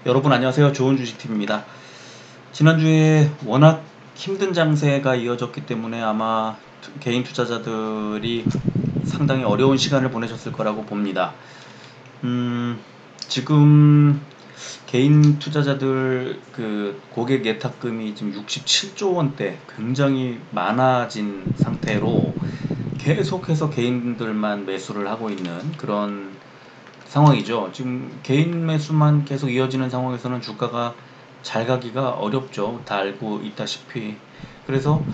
여러분 안녕하세요. 좋은 주식팀입니다. 지난주에 워낙 힘든 장세가 이어졌기 때문에 아마 개인 투자자들이 상당히 어려운 시간을 보내셨을 거라고 봅니다. 지금 개인 투자자들 그 고객 예탁금이 지금 67조 원대 굉장히 많아진 상태로 계속해서 개인들만 매수를 하고 있는 그런 상황이죠. 지금 개인 매수만 계속 이어지는 상황에서는 주가가 잘 가기가 어렵죠. 다 알고 있다시피. 그래서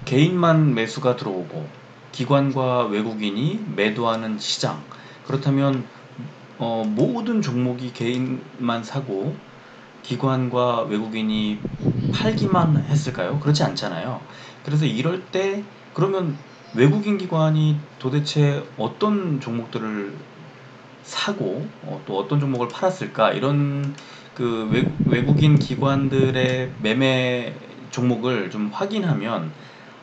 개인만 매수가 들어오고 기관과 외국인이 매도하는 시장. 그렇다면 모든 종목이 개인만 사고 기관과 외국인이 팔기만 했을까요? 그렇지 않잖아요. 그래서 이럴 때 그러면 외국인 기관이 도대체 어떤 종목들을 사고 또 어떤 종목을 팔았을까 이런 그 외국인 기관들의 매매 종목을 좀 확인하면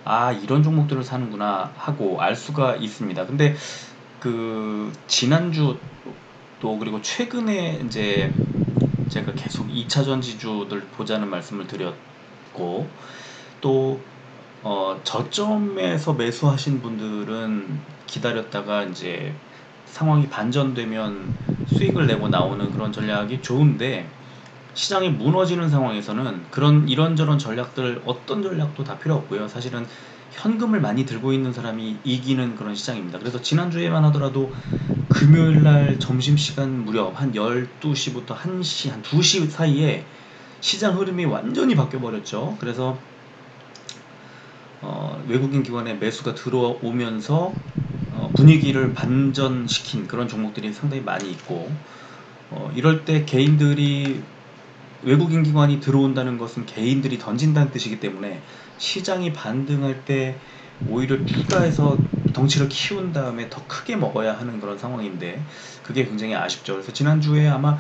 아 이런 종목들을 사는구나 하고 알 수가 있습니다. 근데 그 지난주 또 그리고 최근에 이제 제가 계속 2차 전지주들 보자는 말씀을 드렸고 또 저점에서 매수하신 분들은 기다렸다가 이제 상황이 반전되면 수익을 내고 나오는 그런 전략이 좋은데 시장이 무너지는 상황에서는 그런 이런저런 전략들 어떤 전략도 다 필요 없고요. 사실은 현금을 많이 들고 있는 사람이 이기는 그런 시장입니다. 그래서 지난주에만 하더라도 금요일날 점심시간 무렵 한 12시부터 1시, 한 2시 사이에 시장 흐름이 완전히 바뀌어버렸죠. 그래서 외국인 기관의 매수가 들어오면서 분위기를 반전시킨 그런 종목들이 상당히 많이 있고 이럴 때 개인들이 외국인 기관이 들어온다는 것은 개인들이 던진다는 뜻이기 때문에 시장이 반등할 때 오히려 추가해서 덩치를 키운 다음에 더 크게 먹어야 하는 그런 상황인데 그게 굉장히 아쉽죠. 그래서 지난주에 아마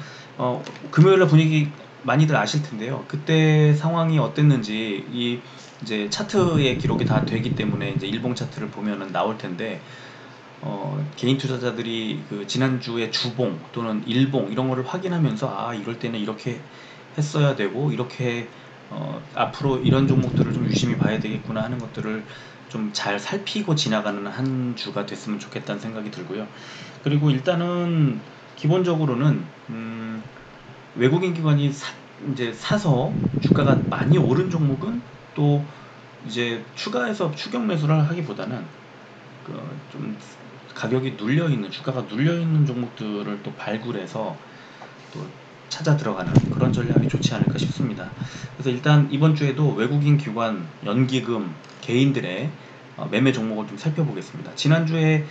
금요일날 분위기 많이들 아실 텐데요. 그때 상황이 어땠는지 이 이제 차트의 기록이 다 되기 때문에 이제 일봉 차트를 보면은 나올 텐데 개인 투자자들이 그 지난주에 주봉 또는 일봉 이런 거를 확인하면서 아 이럴 때는 이렇게 했어야 되고 이렇게 앞으로 이런 종목들을 좀 유심히 봐야 되겠구나 하는 것들을 좀 잘 살피고 지나가는 한 주가 됐으면 좋겠다는 생각이 들고요. 그리고 일단은 기본적으로는 외국인 기관이 이제 사서 주가가 많이 오른 종목은 또 이제 추가해서 추격 매수를 하기보다는 좀 가격이 눌려 있는 주가가 눌려 있는 종목들을 또 발굴해서 또 찾아 들어가는 그런 전략이 좋지 않을까 싶습니다. 그래서 일단 이번 주에도 외국인 기관, 연기금, 개인들의 매매 종목을 좀 살펴보겠습니다. 지난주에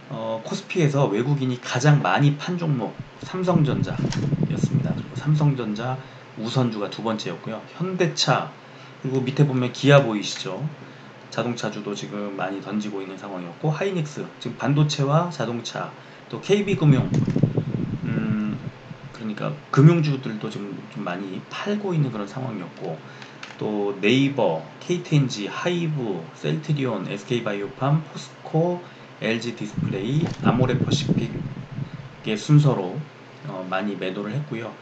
코스피에서 외국인이 가장 많이 판 종목 삼성전자였습니다. 그리고 삼성전자 우선주가 두 번째였고요. 현대차 그리고 밑에 보면 기아 보이시죠? 자동차주도 지금 많이 던지고 있는 상황이었고 하이닉스 지금 반도체와 자동차 또 KB금융 그러니까 금융주들도 지금 좀 많이 팔고 있는 그런 상황이었고 또 네이버, KTNG, 하이브, 셀트리온, SK바이오팜, 포스코, LG디스플레이, 아모레퍼시픽의 순서로 많이 매도를 했고요.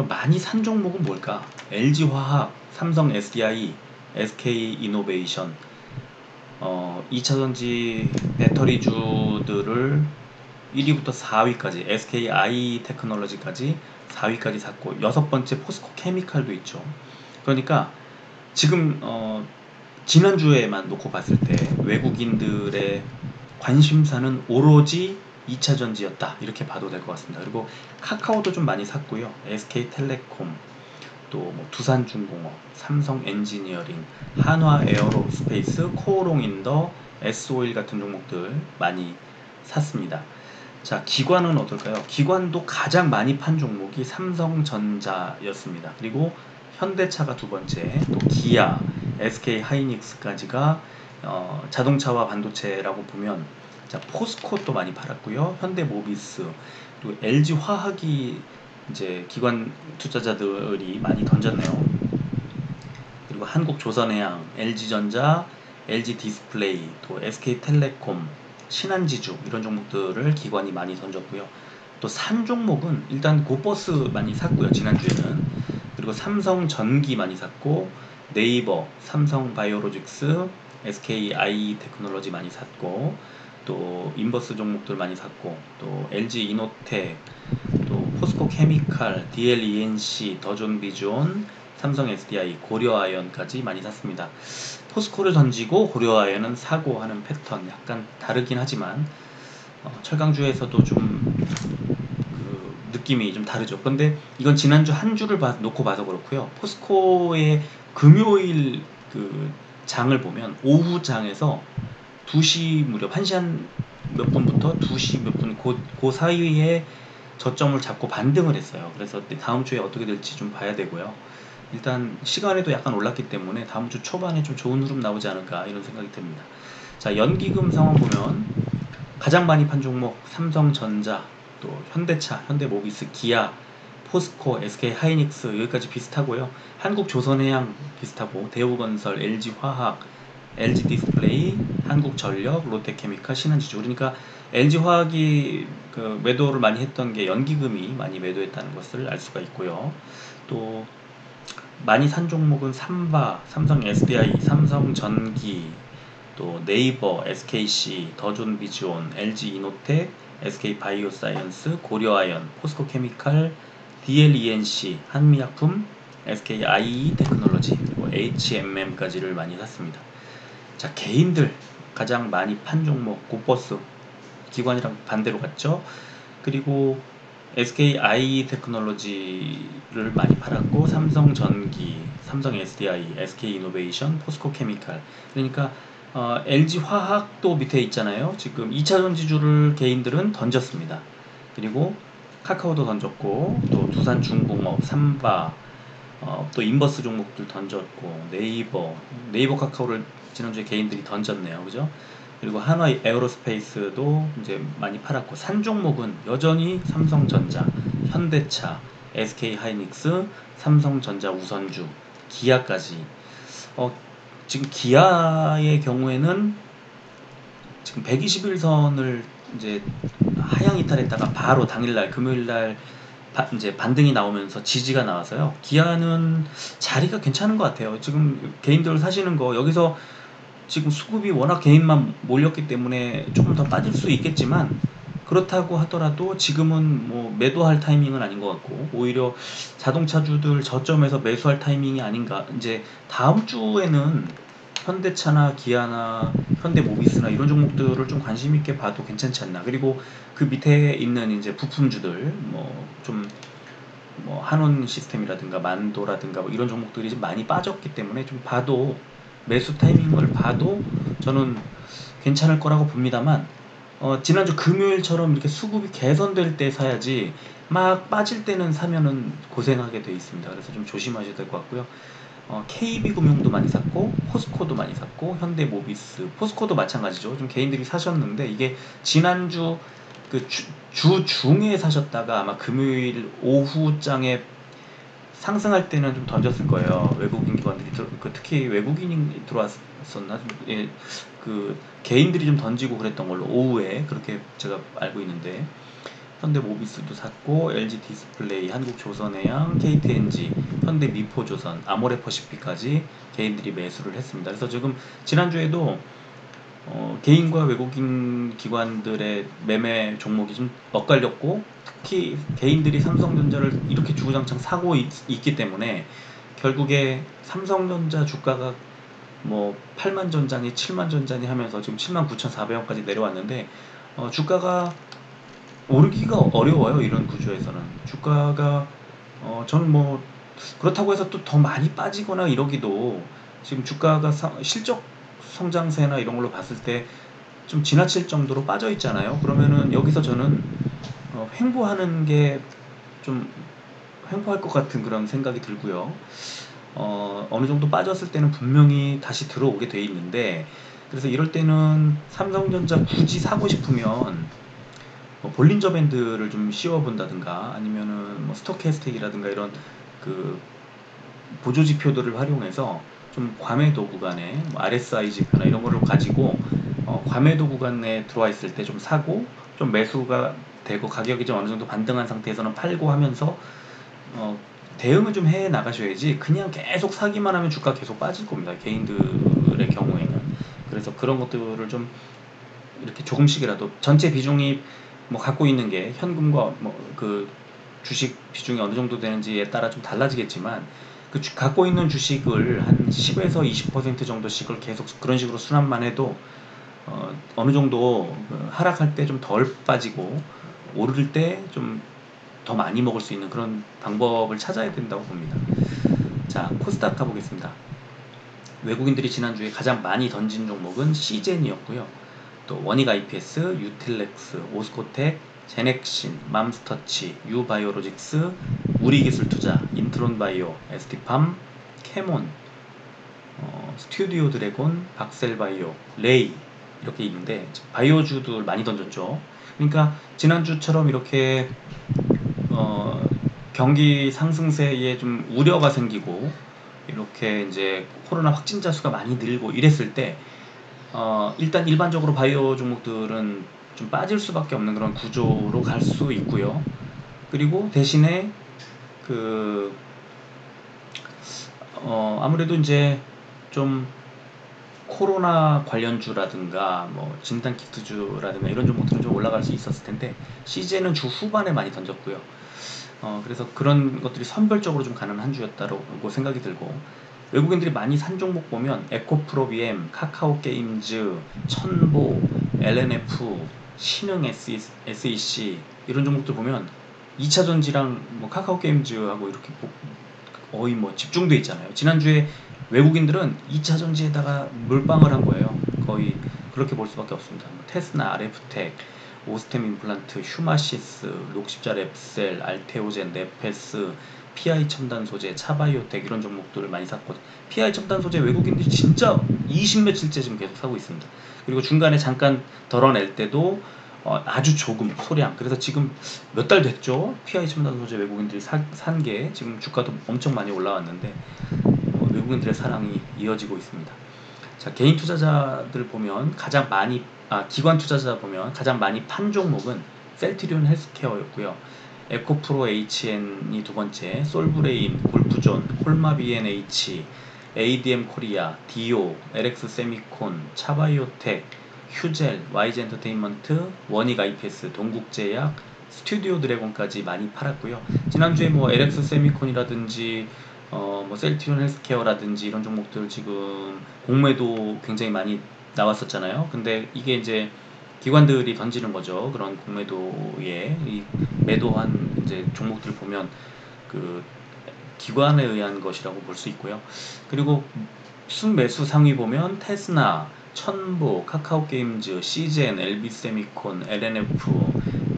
많이 산 종목은 뭘까? LG화학, 삼성 SDI, SK이노베이션 2차전지 배터리주들을 1위부터 4위까지 SKI 테크놀로지까지 4위까지 샀고 여섯 번째 포스코 케미칼도 있죠. 그러니까 지금 지난주에만 놓고 봤을 때 외국인들의 관심사는 오로지 2차전지였다 이렇게 봐도 될 것 같습니다. 그리고 카카오도 좀 많이 샀고요. SK텔레콤 또뭐 두산중공업, 삼성엔지니어링, 한화에어로스페이스, 코오롱인더, S오일 같은 종목들 많이 샀습니다. 자, 기관은 어떨까요? 기관도 가장 많이 판 종목이 삼성전자였습니다. 그리고 현대차가 두 번째, 또 기아, SK하이닉스까지가 자동차와 반도체라고 보면 자, 포스코도 많이 팔았고요. 현대모비스, 또 LG화학이 이제 기관 투자자들이 많이 던졌네요. 그리고 한국조선해양, LG전자, LG디스플레이, 또 SK텔레콤, 신한지주 이런 종목들을 기관이 많이 던졌고요. 또 산 종목은 일단 고버스 많이 샀고요, 지난주에는. 그리고 삼성전기 많이 샀고, 네이버, 삼성바이오로직스, SKI 테크놀로지 많이 샀고, 또 인버스 종목들 많이 샀고, 또 LG이노텍, 또 포스코 케미칼, DLENC, 더존비존, 삼성 SDI, 고려아연까지 많이 샀습니다. 포스코를 던지고 고려아연은 사고 하는 패턴 약간 다르긴 하지만 철강주에서도 좀 느낌이 좀 다르죠. 그런데 이건 지난주 한 주를 놓고 봐서 그렇고요. 포스코의 금요일 그 장을 보면 오후 장에서 2시 무렵 1시 한 몇 분부터 2시 몇 분 그 사이에 저점을 잡고 반등을 했어요. 그래서 다음 주에 어떻게 될지 좀 봐야 되고요. 일단 시간에도 약간 올랐기 때문에 다음 주 초반에 좀 좋은 흐름 나오지 않을까 이런 생각이 듭니다. 자, 연기금 상황 보면 가장 많이 판 종목 삼성전자, 또 현대차, 현대모비스, 기아, 포스코, SK하이닉스 여기까지 비슷하고요. 한국조선해양 비슷하고 대우건설, LG화학, LG디스플레이, 한국전력, 롯데케미칼, 신한지주. 그러니까 LG화학이 그 매도를 많이 했던 게 연기금이 많이 매도했다는 것을 알 수가 있고요. 또 많이 산 종목은 삼바, 삼성 SDI, 삼성전기, 또 네이버, SKC, 더존비즈온, LG이노텍, SK바이오사이언스, 고려아연, 포스코케미칼, DLENC, 한미약품, SKIE 테크놀로지, 그리고 HMM까지를 많이 샀습니다. 자, 개인들 가장 많이 판 종목 고버스, 기관이랑 반대로 갔죠. 그리고 SKI 테크놀로지를 많이 팔았고, 삼성전기, 삼성 SDI, SK이노베이션, 포스코케미칼. 그러니까 LG화학도 밑에 있잖아요. 지금 2차전 지주를 개인들은 던졌습니다. 그리고 카카오도 던졌고, 또 두산중공업, 삼바, 또 인버스 종목들 던졌고, 네이버 카카오를 지난주에 개인들이 던졌네요. 그죠? 그리고 한화 에어로스페이스도 이제 많이 팔았고, 산 종목은 여전히 삼성전자, 현대차, SK하이닉스, 삼성전자 우선주, 기아까지. 지금 기아의 경우에는 지금 121선을 이제 하향 이탈했다가 바로 당일날 금요일날 이제 반등이 나오면서 지지가 나와서요. 기아는 자리가 괜찮은 것 같아요. 지금 개인들 사시는 거 여기서 지금 수급이 워낙 개인만 몰렸기 때문에 조금 더 빠질 수 있겠지만, 그렇다고 하더라도 지금은 뭐 매도할 타이밍은 아닌 것 같고, 오히려 자동차주들 저점에서 매수할 타이밍이 아닌가. 이제 다음 주에는 현대차나 기아나 현대모비스나 이런 종목들을 좀 관심 있게 봐도 괜찮지 않나. 그리고 그 밑에 있는 이제 부품주들 뭐 한원 시스템이라든가 만도라든가 뭐 이런 종목들이 좀 많이 빠졌기 때문에 좀 봐도, 매수 타이밍을 봐도 저는 괜찮을 거라고 봅니다만, 지난주 금요일처럼 이렇게 수급이 개선될 때 사야지 막 빠질 때는 사면은 고생하게 돼 있습니다. 그래서 좀 조심하셔야 될 것 같고요. KB금융도 많이 샀고, 포스코도 많이 샀고, 현대모비스, 포스코도 마찬가지죠. 좀 개인들이 사셨는데, 이게 지난주 그 주 중에 사셨다가 아마 금요일 오후장에 상승할 때는 좀 던졌을 거예요. 외국인 기관들이 특히 외국인이 들어왔었나? 예, 그 개인들이 좀 던지고 그랬던 걸로 오후에 그렇게 제가 알고 있는데, 현대모비스도 샀고, LG디스플레이, 한국조선해양, KTNG, 현대미포조선, 아모레퍼시픽까지 개인들이 매수를 했습니다. 그래서 지금 지난주에도 개인과 외국인 기관들의 매매 종목이 좀 엇갈렸고, 특히 개인들이 삼성전자를 이렇게 주구장창 사고 있기 때문에 결국에 삼성전자 주가가 뭐 8만 전자니 7만 전자니 하면서 지금 79,400원까지 내려왔는데, 주가가 오르기가 어려워요. 이런 구조에서는 주가가 저는 뭐 그렇다고 해서 또 더 많이 빠지거나 이러기도, 지금 주가가 실적 성장세나 이런 걸로 봤을 때 좀 지나칠 정도로 빠져 있잖아요. 그러면은 여기서 저는 횡보하는 게 좀 횡보할 것 같은 그런 생각이 들고요. 어느 정도 빠졌을 때는 분명히 다시 들어오게 돼 있는데, 그래서 이럴 때는 삼성전자 굳이 사고 싶으면 볼린저 밴드를 좀 씌워본다든가, 아니면은 뭐 스토캐스틱이라든가 이런 그 보조 지표들을 활용해서 좀 과매도 구간에 뭐 RSI 지표나 이런 거를 가지고 과매도 구간에 들어와 있을 때 좀 사고, 좀 매수가 되고 가격이 좀 어느 정도 반등한 상태에서는 팔고 하면서 대응을 좀 해 나가셔야지 그냥 계속 사기만 하면 주가 계속 빠질 겁니다. 개인들의 경우에는. 그래서 그런 것들을 좀 이렇게 조금씩이라도 전체 비중이 뭐 갖고 있는 게 현금과 뭐 그 주식 비중이 어느 정도 되는지에 따라 좀 달라지겠지만 그 갖고 있는 주식을 한 10에서 20% 정도씩을 계속 그런 식으로 순환만 해도 어느 정도 하락할 때 좀 덜 빠지고 오를 때 좀 더 많이 먹을 수 있는 그런 방법을 찾아야 된다고 봅니다. 자, 코스닥 가보겠습니다. 외국인들이 지난주에 가장 많이 던진 종목은 시젠이었고요. 또 원익 IPS, 유틸렉스, 오스코텍, 제넥신, 맘스터치, 유바이오로직스, 우리기술투자, 인트론바이오, ST팜, 캐몬, 스튜디오 드래곤, 박셀바이오, 레이 이렇게 있는데 바이오주들 많이 던졌죠. 그러니까 지난주처럼 이렇게 경기 상승세에 좀 우려가 생기고 이렇게 이제 코로나 확진자 수가 많이 늘고 이랬을 때 일단 일반적으로 바이오 종목들은 좀 빠질 수밖에 없는 그런 구조로 갈 수 있고요. 그리고 대신에 그 아무래도 이제 좀 코로나 관련주라든가 뭐 진단키트주라든가 이런 종목들은 좀 올라갈 수 있었을 텐데 CJ는 주 후반에 많이 던졌고요. 그래서 그런 것들이 선별적으로 좀 가는 한 주였다고 생각이 들고 외국인들이 많이 산 종목 보면 에코프로비엠, 카카오게임즈, 천보, LNF, 신흥 SEC 이런 종목들 보면 2차전지랑 뭐 카카오게임즈하고 이렇게 거의 뭐 집중돼 있잖아요. 지난주에 외국인들은 2차전지에다가 몰빵을 한 거예요. 거의 그렇게 볼 수밖에 없습니다. 뭐 테스나, RF텍, 오스템 임플란트, 휴마시스, 녹십자 랩셀, 알테오젠, 네페스, PI 첨단 소재, 차바이오텍 이런 종목들을 많이 샀고 PI 첨단 소재 외국인들이 진짜 20 며칠째 지금 계속 사고 있습니다. 그리고 중간에 잠깐 덜어낼 때도 아주 조금 소량. 그래서 지금 몇 달 됐죠. PI 첨단 소재 외국인들이 산 게 지금 주가도 엄청 많이 올라왔는데 외국인들의 사랑이 이어지고 있습니다. 자, 개인 투자자들 보면 가장 많이 기관 투자자 보면 가장 많이 판 종목은 셀트리온 헬스케어였고요. 에코프로 HN이 두 번째, 솔브레인, 골프존, 홀마 B&H, ADM 코리아, 디오, LX 세미콘, 차바이오텍, 휴젤, YG 엔터테인먼트, 원익 IPS, 동국제약, 스튜디오 드래곤까지 많이 팔았고요. 지난주에 뭐 LX 세미콘이라든지 뭐 셀트리온 헬스케어라든지 이런 종목들 지금 공매도 굉장히 많이 나왔었잖아요. 근데 이게 이제 기관들이 던지는 거죠. 그런 공매도에 이 매도한 이제 종목들 보면 그 기관에 의한 것이라고 볼 수 있고요. 그리고 순매수 상위 보면 테스나, 천보, 카카오게임즈, 시젠, LB세미콘, LNF,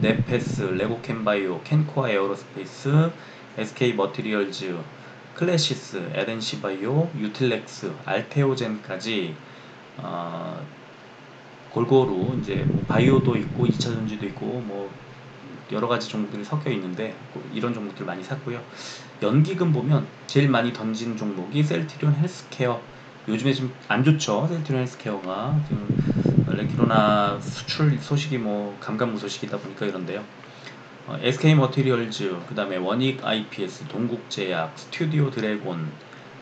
네페스, 레고캔바이오, 캔코아 에어로스페이스, SK머티리얼즈, 클래시스, LNC바이오, 유틸렉스, 알테오젠까지 골고루 이제 뭐 바이오도 있고 2차전지도 있고 뭐 여러 가지 종목들이 섞여 있는데 이런 종목들 많이 샀고요. 연기금 보면 제일 많이 던진 종목이 셀트리온 헬스케어. 요즘에 좀 안 좋죠. 셀트리온 헬스케어가 지금 레기로나 수출 소식이 뭐 감감무소식이다 보니까 이런데요. SK머티리얼즈, 그 다음에 원익 IPS, 동국제약, 스튜디오 드래곤,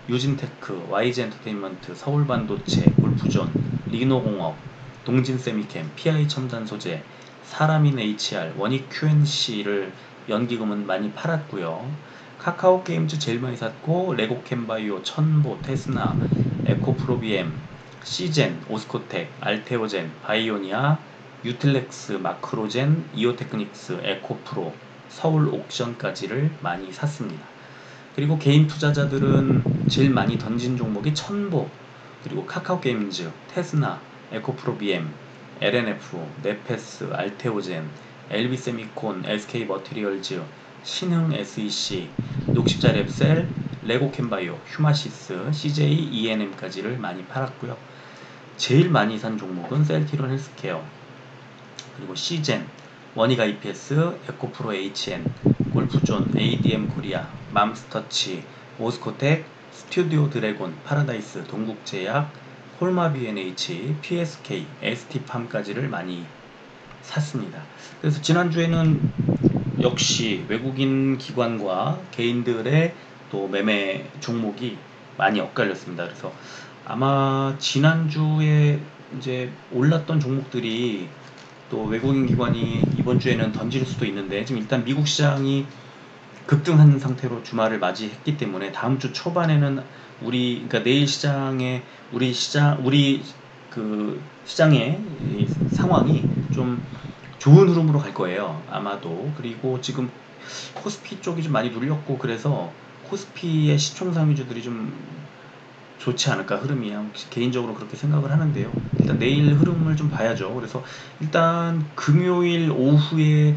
유진테크, YG 엔터테인먼트, 서울반도체, 골프존, 리노공업, 동진세미캠, PI 첨단소재, 사람인 HR, 원익 QNC를 연기금은 많이 팔았고요. 카카오게임즈 제일 많이 샀고 레고캔바이오, 천보, 테스나, 에코프로비엠, 시젠, 오스코텍, 알테오젠, 바이오니아, 유틸렉스, 마크로젠, 이오테크닉스, 에코프로, 서울옥션까지를 많이 샀습니다. 그리고 개인 투자자들은 제일 많이 던진 종목이 천보, 그리고 카카오게임즈, 테스나, 에코프로비엠, LNF, 네페스, 알테오젠, LB세미콘, SK머티리얼즈, 신흥 SEC, 녹십자 랩셀, 레고캔바이오, 휴마시스, CJ ENM까지를 많이 팔았고요. 제일 많이 산 종목은 셀트리온 헬스케어, 그리고 시젠, 원익 IPS, 에코프로 HN, 골프존, ADM 코리아, 맘스터치, 오스코텍, 스튜디오 드래곤, 파라다이스, 동국제약, 홀마 B&H, PSK, ST팜까지를 많이 샀습니다. 그래서 지난주에는 역시 외국인 기관과 개인들의 또 매매 종목이 많이 엇갈렸습니다. 그래서 아마 지난주에 이제 올랐던 종목들이 또 외국인 기관이 이번 주에는 던질 수도 있는데, 지금 일단 미국 시장이 급등한 상태로 주말을 맞이했기 때문에 다음 주 초반에는 그러니까 내일 시장에 우리 그 시장의 이 상황이 좀 좋은 흐름으로 갈 거예요, 아마도. 그리고 지금 코스피 쪽이 좀 많이 눌렸고, 그래서 코스피의 시총 상위주들이 좀 좋지 않을까, 흐름이. 개인적으로 그렇게 생각을 하는데요. 일단 내일 흐름을 좀 봐야죠. 그래서 일단 금요일 오후에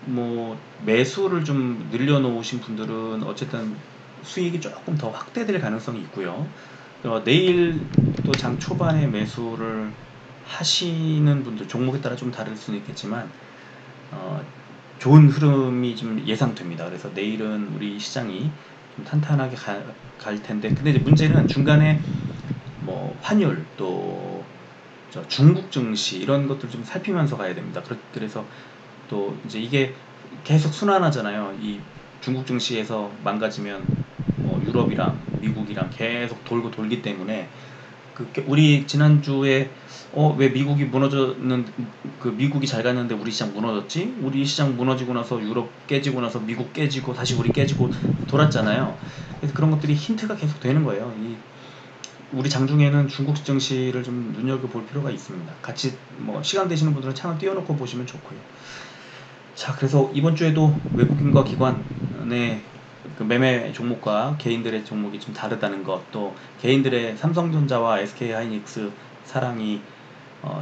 뭐 매수를 좀 늘려놓으신 분들은 어쨌든 수익이 조금 더 확대될 가능성이 있고요. 내일 또 장 초반에 매수를 하시는 분들, 종목에 따라 좀 다를 수는 있겠지만 어, 좋은 흐름이 좀 예상됩니다. 그래서 내일은 우리 시장이 좀 탄탄하게 갈 텐데, 근데 이제 문제는 중간에 뭐 환율, 또 중국 증시 이런 것들 좀 살피면서 가야 됩니다. 그래서 또 이제 이게 계속 순환하잖아요. 이 중국 증시에서 망가지면 뭐 유럽이랑 미국이랑 계속 돌고 돌기 때문에, 우리 지난주에 왜 미국이 무너졌는 그 미국이 잘 갔는데 우리 시장 무너졌지? 우리 시장 무너지고 나서 유럽 깨지고 나서 미국 깨지고 다시 우리 깨지고 돌았잖아요. 그래서 그런 것들이 힌트가 계속 되는 거예요. 우리 장중에는 중국 증시를 좀 눈여겨볼 필요가 있습니다. 같이 뭐 시간 되시는 분들은 창을 띄워놓고 보시면 좋고요. 자, 그래서 이번 주에도 외국인과 기관의 그 매매 종목과 개인들의 종목이 좀 다르다는 것, 또 개인들의 삼성전자와 SK하이닉스 사랑이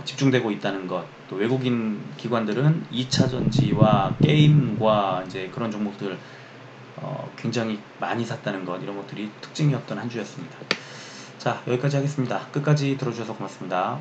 집중되고 있다는 것, 또 외국인 기관들은 2차 전지와 게임과 이제 그런 종목들 굉장히 많이 샀다는 것, 이런 것들이 특징이었던 한 주였습니다. 자, 여기까지 하겠습니다. 끝까지 들어주셔서 고맙습니다.